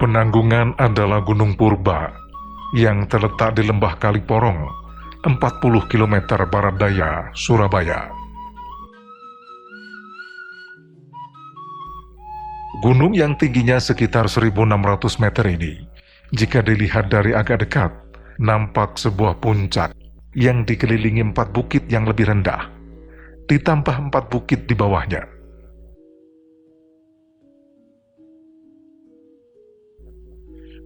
Penanggungan adalah Gunung Purba yang terletak di Lembah Kaliporong, 40 km barat daya Surabaya. Gunung yang tingginya sekitar 1.600 meter ini, jika dilihat dari agak dekat, nampak sebuah puncak yang dikelilingi 4 bukit yang lebih rendah, ditambah 4 bukit di bawahnya.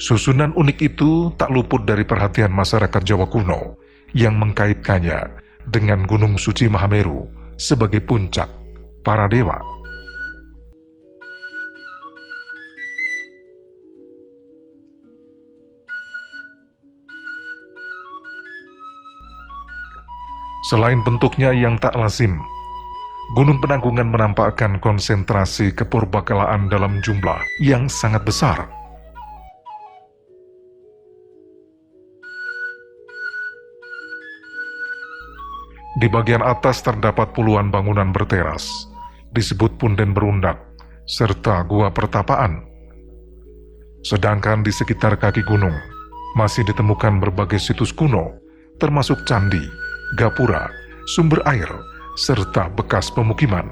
Susunan unik itu tak luput dari perhatian masyarakat Jawa kuno yang mengkaitkannya dengan Gunung Suci Mahameru sebagai puncak para dewa. Selain bentuknya yang tak lazim, Gunung Penanggungan menampakkan konsentrasi kepurbakalaan dalam jumlah yang sangat besar. Di bagian atas terdapat puluhan bangunan berteras, disebut punden berundak, serta gua pertapaan. Sedangkan di sekitar kaki gunung, masih ditemukan berbagai situs kuno, termasuk candi, gapura, sumber air, serta bekas pemukiman.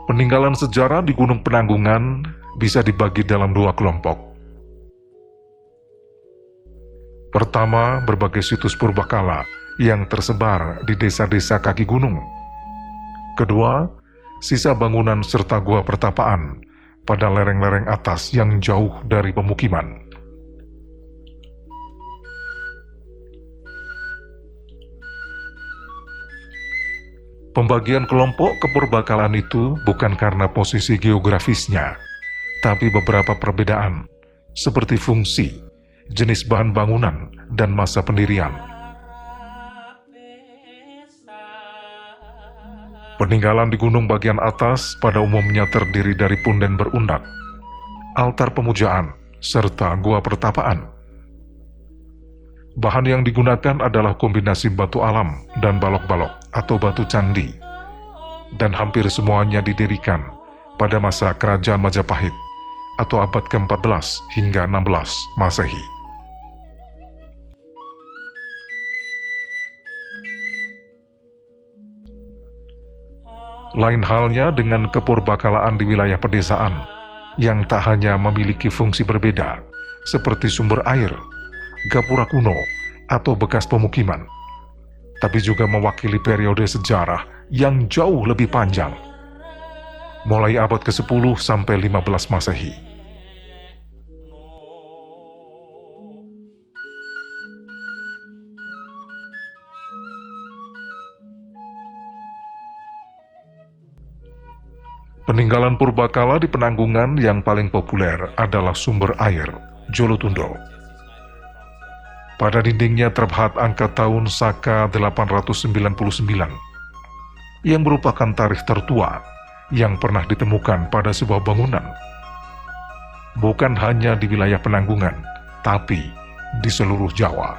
Peninggalan sejarah di Gunung Penanggungan bisa dibagi dalam 2 kelompok. Pertama, berbagai situs purbakala yang tersebar di desa-desa kaki gunung. Kedua, sisa bangunan serta gua pertapaan pada lereng-lereng atas yang jauh dari pemukiman. Pembagian kelompok kepurbakalaan itu bukan karena posisi geografisnya, tapi beberapa perbedaan, seperti fungsi, jenis bahan bangunan, dan masa pendirian. Peninggalan di gunung bagian atas pada umumnya terdiri dari punden berundak, altar pemujaan, serta gua pertapaan. Bahan yang digunakan adalah kombinasi batu alam dan balok-balok atau batu candi, dan hampir semuanya didirikan pada masa Kerajaan Majapahit atau abad ke-14 hingga 16 Masehi. Lain halnya dengan kepurbakalaan di wilayah pedesaan yang tak hanya memiliki fungsi berbeda seperti sumber air, gapura kuno, atau bekas pemukiman, tapi juga mewakili periode sejarah yang jauh lebih panjang, mulai abad ke-10 sampai 15 Masehi. Peninggalan purbakala di Penanggungan yang paling populer adalah sumber air Jolotundo. Pada dindingnya terpahat angka tahun Saka 899, yang merupakan tarikh tertua yang pernah ditemukan pada sebuah bangunan. Bukan hanya di wilayah Penanggungan, tapi di seluruh Jawa.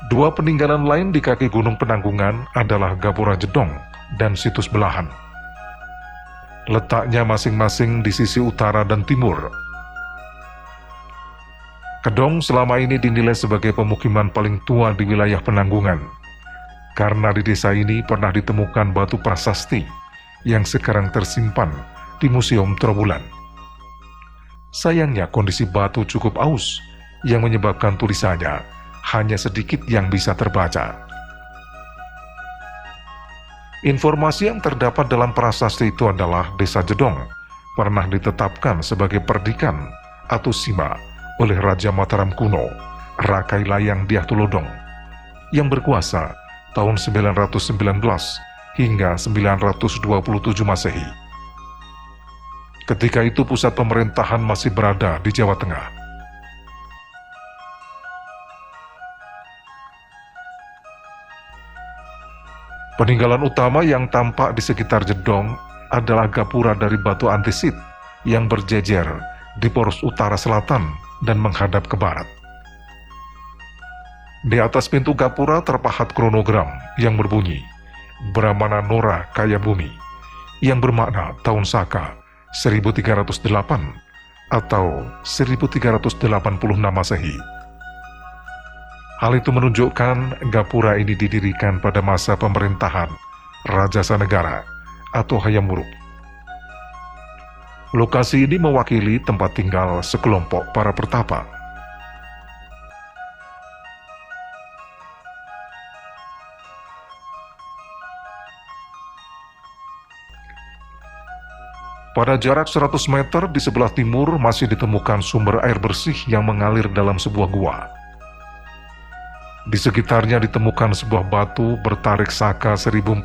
Dua peninggalan lain di kaki Gunung Penanggungan adalah Gapura Jedong dan Situs Belahan. Letaknya masing-masing di sisi utara dan timur. Kedong selama ini dinilai sebagai pemukiman paling tua di wilayah Penanggungan, karena di desa ini pernah ditemukan batu prasasti yang sekarang tersimpan di Museum Trowulan. Sayangnya kondisi batu cukup aus, yang menyebabkan tulisannya hanya sedikit yang bisa terbaca. Informasi yang terdapat dalam prasasti itu adalah Desa Jedong pernah ditetapkan sebagai perdikan atau sima oleh Raja Mataram kuno, Rakai Layang Dyah-Tulodong, yang berkuasa tahun 919 hingga 927 Masehi. Ketika itu pusat pemerintahan masih berada di Jawa Tengah. Peninggalan utama yang tampak di sekitar Jedong adalah gapura dari batu andesit yang berjejer di poros utara selatan dan menghadap ke barat. Di atas pintu gapura terpahat kronogram yang berbunyi Brahmana Nora Kaya Bumi, yang bermakna tahun Saka 1308 atau 1386 Masehi. Hal itu menunjukkan gapura ini didirikan pada masa pemerintahan Raja Sanegara atau Hayam Wuruk. Lokasi ini mewakili tempat tinggal sekelompok para pertapa. Pada jarak 100 meter di sebelah timur masih ditemukan sumber air bersih yang mengalir dalam sebuah gua. Di sekitarnya ditemukan sebuah batu bertarik Saka 1041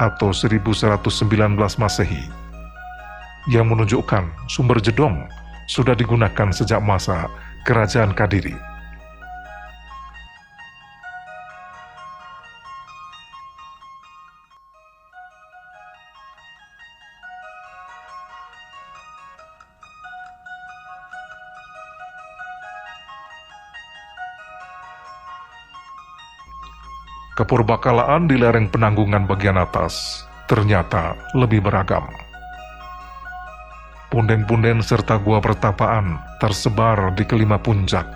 atau 1119 Masehi, yang menunjukkan sumber Jedong sudah digunakan sejak masa Kerajaan Kadiri. Kepurbakalaan di lereng Penanggungan bagian atas ternyata lebih beragam. Punden-punden serta gua pertapaan tersebar di kelima puncak,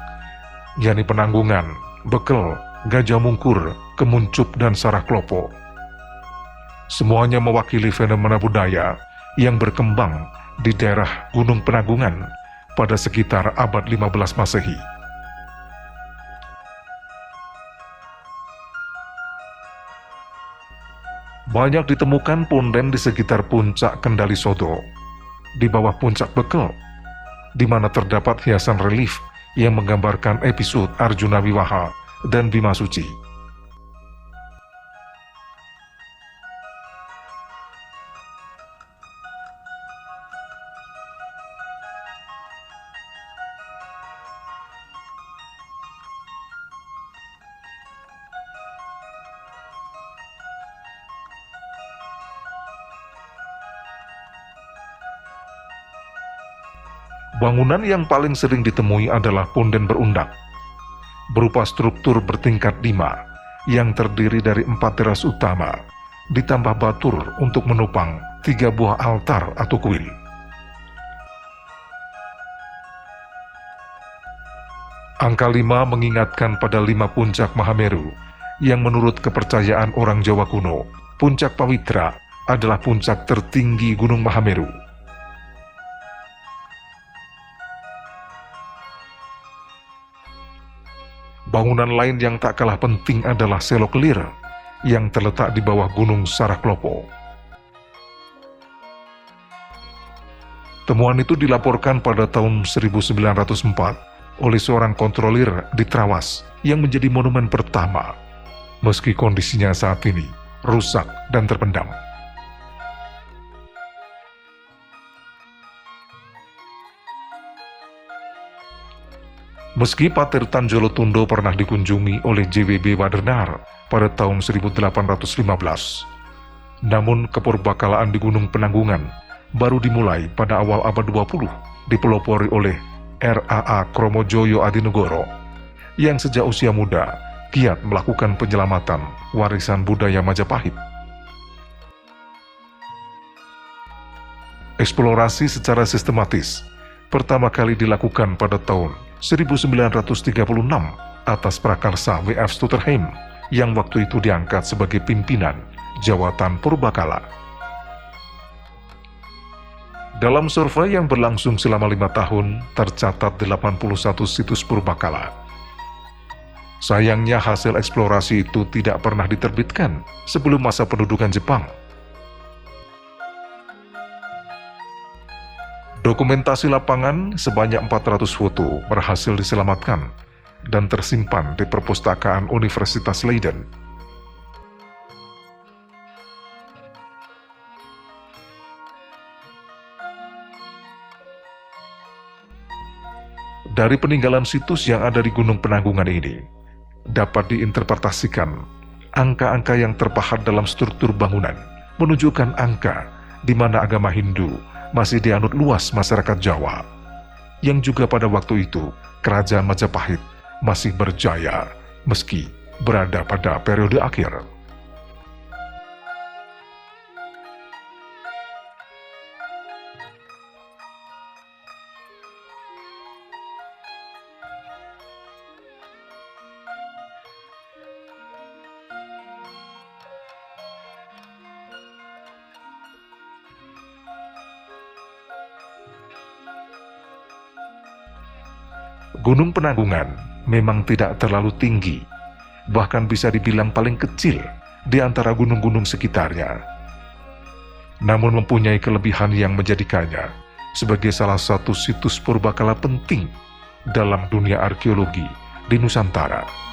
yakni Penanggungan, Bekel, Gajah Mungkur, Kemuncup, dan Saraklopo. Semuanya mewakili fenomena budaya yang berkembang di daerah Gunung Penanggungan pada sekitar abad 15 Masehi. Banyak ditemukan punden di sekitar puncak Kendali Sodo, di bawah puncak Bekel, di mana terdapat hiasan relief yang menggambarkan episode Arjuna Wiwaha dan Bima Suci. Bangunan yang paling sering ditemui adalah punden berundak, berupa struktur bertingkat 5 yang terdiri dari 4 teras utama, ditambah batur untuk menopang 3 buah altar atau kuil. Angka 5 mengingatkan pada 5 puncak Mahameru, yang menurut kepercayaan orang Jawa kuno, puncak Pawitra adalah puncak tertinggi Gunung Mahameru. Bangunan lain yang tak kalah penting adalah Selo Kelir yang terletak di bawah Gunung Saraklopo. Temuan itu dilaporkan pada tahun 1904 oleh seorang kontrolir di Trawas yang menjadi monumen pertama, meski kondisinya saat ini rusak dan terpendam. Meski Patirtan Jolotundo pernah dikunjungi oleh JWB Wadenar pada tahun 1815, namun kepurbakalaan di Gunung Penanggungan baru dimulai pada awal abad 20, dipelopori oleh RAA Kromojoyo Adinegoro, yang sejak usia muda giat melakukan penyelamatan warisan budaya Majapahit. Eksplorasi secara sistematis pertama kali dilakukan pada tahun 1936 atas prakarsa W.F. Stutterheim yang waktu itu diangkat sebagai pimpinan Jawatan Purbakala. Dalam survei yang berlangsung selama 5 tahun, tercatat 81 situs Purbakala. Sayangnya hasil eksplorasi itu tidak pernah diterbitkan sebelum masa pendudukan Jepang. Dokumentasi lapangan sebanyak 400 foto berhasil diselamatkan dan tersimpan di perpustakaan Universitas Leiden. Dari peninggalan situs yang ada di Gunung Penanggungan ini, dapat diinterpretasikan angka-angka yang terpahat dalam struktur bangunan menunjukkan angka di mana agama Hindu masih dianut luas masyarakat Jawa, yang juga pada waktu itu Kerajaan Majapahit masih berjaya meski berada pada periode akhir. Gunung Penanggungan memang tidak terlalu tinggi, bahkan bisa dibilang paling kecil di antara gunung-gunung sekitarnya. Namun mempunyai kelebihan yang menjadikannya sebagai salah satu situs purbakala penting dalam dunia arkeologi di Nusantara.